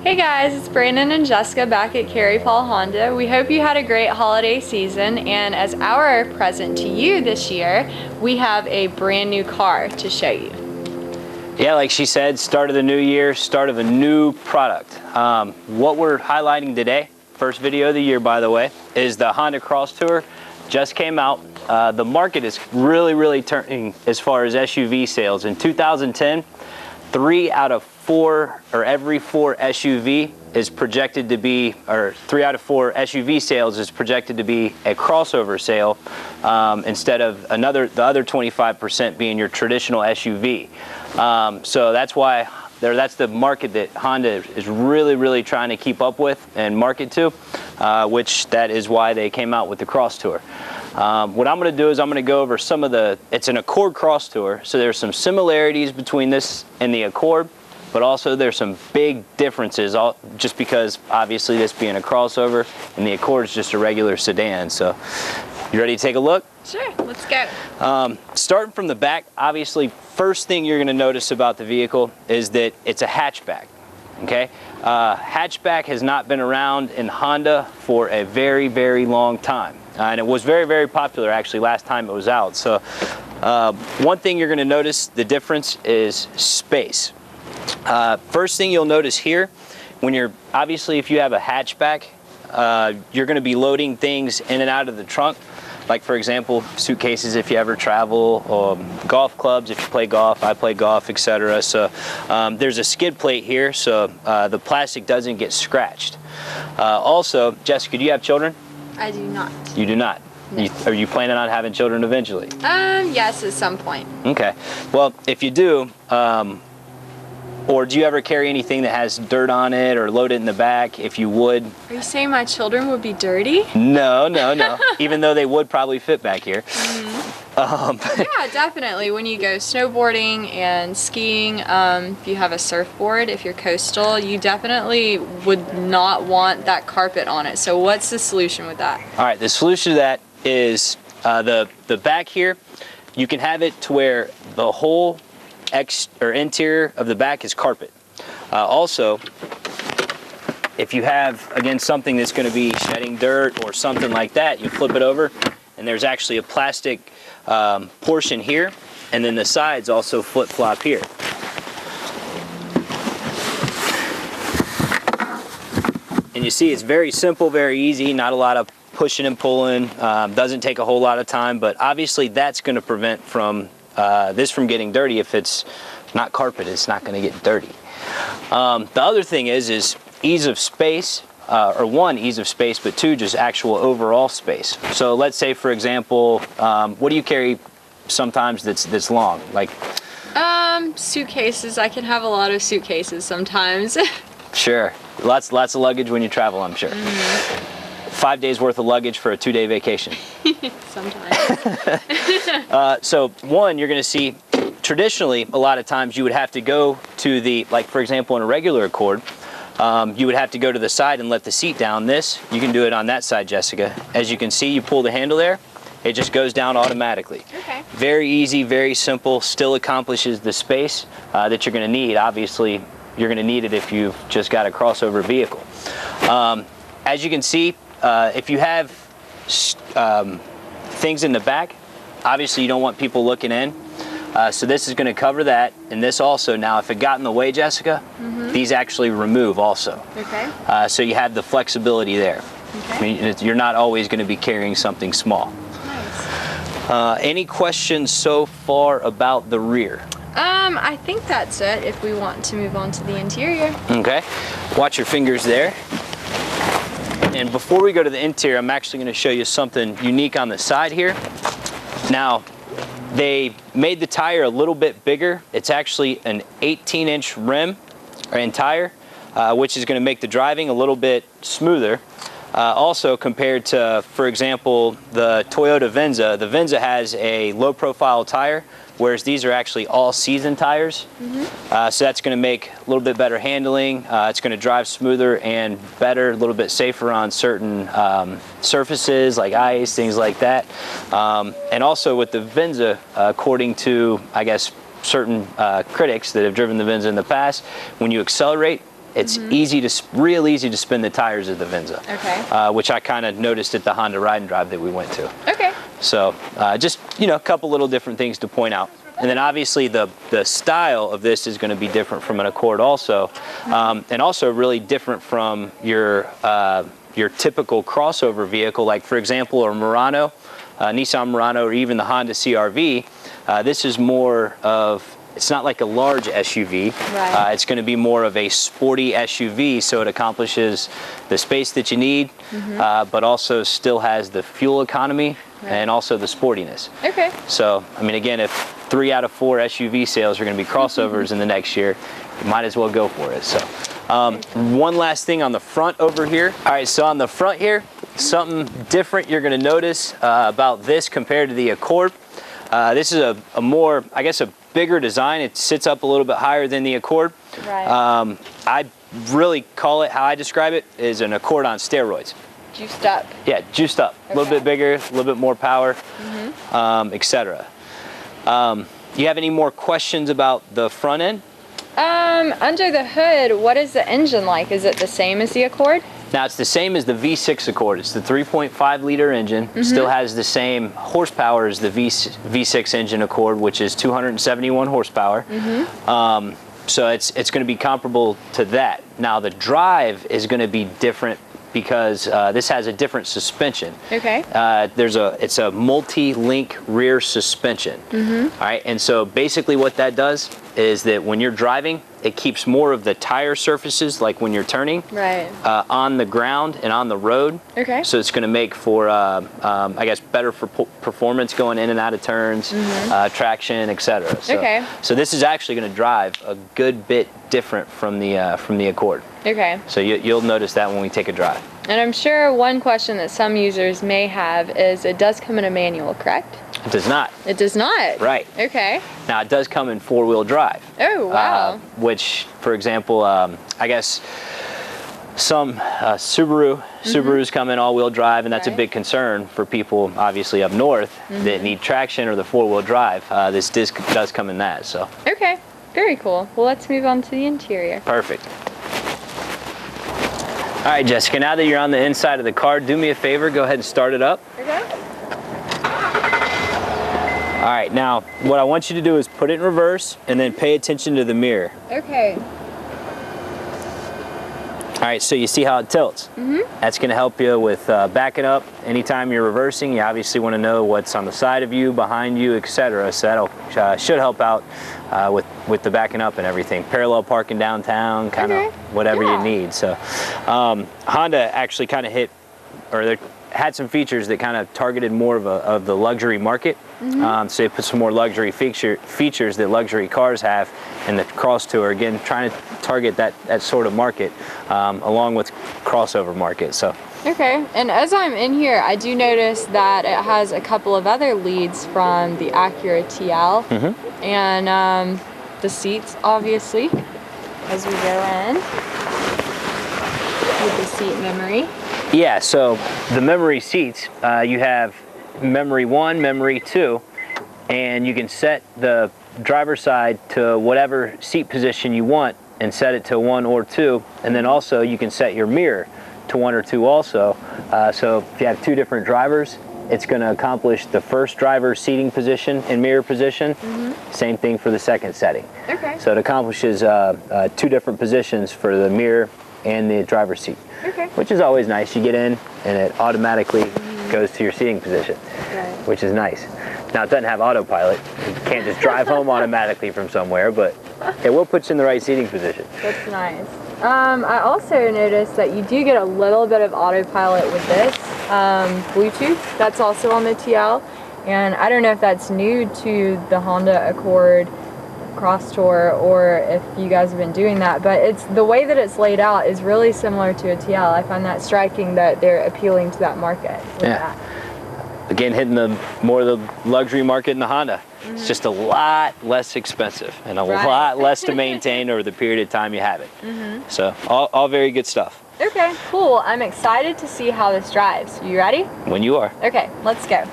Hey guys, it's Brandon and Jessica back at Carey Paul Honda. We hope you had a great holiday season, and as our present to you this year, we have a brand new car to show you. Yeah, like she said, start of the new year, start of a new product. What we're highlighting today, first video of the year by the way, is the Honda Crosstour. Just came out. The market is really turning as far as SUV sales. In 2010, 3 out of 4 or every 4 SUV is projected to be, or 3 out of 4 SUV sales is projected to be a crossover sale, instead of the other 25% being your traditional SUV. So that's why that's the market that Honda is really trying to keep up with and market to, which that is why they came out with the Crosstour. What I'm going to do is I'm going to go over some of it's an Accord Crosstour, so there's some similarities between this and the Accord, but also there's some big differences, just because obviously this being a crossover and the Accord is just a regular sedan. So you ready to take a look? Sure, let's go. Starting from the back, obviously first thing you're going to notice about the vehicle is that it's a hatchback. Okay, hatchback has not been around in Honda for a very long time, and it was very popular actually last time it was out. So one thing you're going to notice the difference is space. First thing you'll notice here, when you're obviously if you have a hatchback, you're going to be loading things in and out of the trunk. Like for example, suitcases if you ever travel, golf clubs if you play golf, I play golf, etc. So there's a skid plate here, so the plastic doesn't get scratched. Also, Jessica, do you have children? I do not. You do not? No. Are you planning on having children eventually? Yes, at some point. Okay. Well, if you do, or do you ever carry anything that has dirt on it or load it in the back? If you would. Are you saying my children would be dirty? No. Even though they would probably fit back here. Yeah, definitely. When you go snowboarding and skiing, if you have a surfboard, if you're coastal, you definitely would not want that carpet on it. So what's the solution with that? All right, the solution to that is the back here, you can have it to where the whole interior of the back is carpet. Also, if you have, again, something that's going to be shedding dirt or something like that, you flip it over and there's actually a plastic portion here, and then the sides also flip-flop here. And you see it's very simple, very easy, not a lot of pushing and pulling, doesn't take a whole lot of time, but obviously that's going to prevent this from getting dirty. If it's not carpet, it's not going to get dirty. The other thing is ease of space, or one, ease of space, but two, just actual overall space. So let's say, for example, what do you carry sometimes that's long? Like suitcases. I can have a lot of suitcases sometimes. Sure. Lots of luggage when you travel, I'm sure. 5 days worth of luggage for a 2-day vacation. Sometimes. So one, you're going to see traditionally a lot of times you would have to go to the, like for example in a regular Accord, you would have to go to the side and let the seat down. This, you can do it on that side, Jessica. As you can see, you pull the handle there, it just goes down automatically. Okay. Very easy, very simple, still accomplishes the space that you're going to need. Obviously, you're going to need it if you've just got a crossover vehicle. As you can see, if you have things in the back, obviously you don't want people looking in. So this is going to cover that, and this also, now if it got in the way, Jessica, these actually remove also. Okay. So you have the flexibility there. Okay. I mean, you're not always going to be carrying something small. Nice. Any questions so far about the rear? I think that's it if we want to move on to the interior. Okay. Watch your fingers there. And before we go to the interior, I'm actually going to show you something unique on the side here. Now, they made the tire a little bit bigger. It's actually an 18-inch rim and tire, which is going to make the driving a little bit smoother. Also compared to, for example, the Toyota Venza. The Venza has a low-profile tire, whereas these are actually all-season tires. So that's going to make a little bit better handling. It's going to drive smoother and better, a little bit safer on certain surfaces like ice, things like that. And also with the Venza, according to, I guess, certain critics that have driven the Venza in the past, when you accelerate, It's real easy to spin the tires of the Venza. Okay. Which I kind of noticed at the Honda Ride and Drive that we went to. Okay. So just, you know, a couple little different things to point out. And then obviously the style of this is going to be different from an Accord also, and also really different from your typical crossover vehicle, like for example, a Murano, Nissan Murano, or even the Honda CR-V. This is more of, it's not like a large SUV. Right. It's going to be more of a sporty SUV, so it accomplishes the space that you need, but also still has the fuel economy and also the sportiness. Okay. So, I mean, again, if 3 out of 4 SUV sales are going to be crossovers in the next year, you might as well go for it. So, one last thing on the front over here. All right, so on the front here, something different you're going to notice about this compared to the Accord. This is a more, I guess, a bigger design. It sits up a little bit higher than the Accord. Right. I really call it, how I describe it, is an Accord on steroids. Juiced up. Yeah, juiced up. A little bit bigger, a little bit more power, etc. You have any more questions about the front end? Under the hood, what is the engine like? Is it the same as the Accord? Now, it's the same as the V6 Accord. It's the 3.5 liter engine. Still has the same horsepower as the V6 engine Accord, which is 271 horsepower. So it's going to be comparable to that. Now, the drive is going to be different because this has a different suspension. Okay. It's a multi-link rear suspension. All right, and so basically what that does is that when you're driving, it keeps more of the tire surfaces, like when you're turning, on the ground and on the road. Okay. So it's going to make for, I guess, better for performance going in and out of turns, traction, etc. So, so this is actually going to drive a good bit different from the Accord. Okay. So you'll notice that when we take a drive. And I'm sure one question that some users may have is, it does come in a manual, correct? It does not. It does not? Right. Okay. Now, it does come in 4-wheel drive. Oh, wow. Which, for example, I guess some Subarus come in all-wheel drive, and that's a big concern for people, obviously, up north that need traction or the 4-wheel drive. This disc does come in that, so. Okay. Very cool. Well, let's move on to the interior. Perfect. All right, Jessica, now that you're on the inside of the car, do me a favor, go ahead and start it up. Okay. All right, now what I want you to do is put it in reverse and then pay attention to the mirror. Okay. All right, so you see how it tilts? That's going to help you with backing up. Anytime you're reversing, you obviously want to know what's on the side of you, behind you, etc. So that'll should help out with the backing up and everything. Parallel parking downtown, kind of whatever you need. So Honda actually kind of they had some features that kind of targeted more of the luxury market. So they put some more luxury features that luxury cars have in the Crosstour. Again, trying to target that sort of market along with crossover market. So. Okay, and as I'm in here, I do notice that it has a couple of other leads from the Acura TL, and the seats, obviously, as we go in, with the seat memory. Yeah, so the memory seats, you have memory 1, memory 2, and you can set the driver's side to whatever seat position you want and set it to 1 or 2, and then also you can set your mirror to 1 or 2 also. So if you have 2 different drivers, it's going to accomplish the first driver's seating position and mirror position. Same thing for the second setting. Okay. So it accomplishes 2 different positions for the mirror and the driver's seat. Okay. Which is always nice. You get in and it automatically goes to your seating position, which is nice. Now, it doesn't have autopilot. You can't just drive home automatically from somewhere, but it will put you in the right seating position. That's nice. I also noticed that you do get a little bit of autopilot with this. Bluetooth, that's also on the TL. And I don't know if that's new to the Honda Accord Crosstour or if you guys have been doing that, but it's the way that it's laid out is really similar to a TL. I find that striking that they're appealing to that market with that. Again, hitting more of the luxury market in the Honda. It's just a lot less expensive and a lot less to maintain over the period of time you have it. So all very good stuff. Okay, cool. I'm excited to see how this drives. You ready? When you are. Okay, let's go.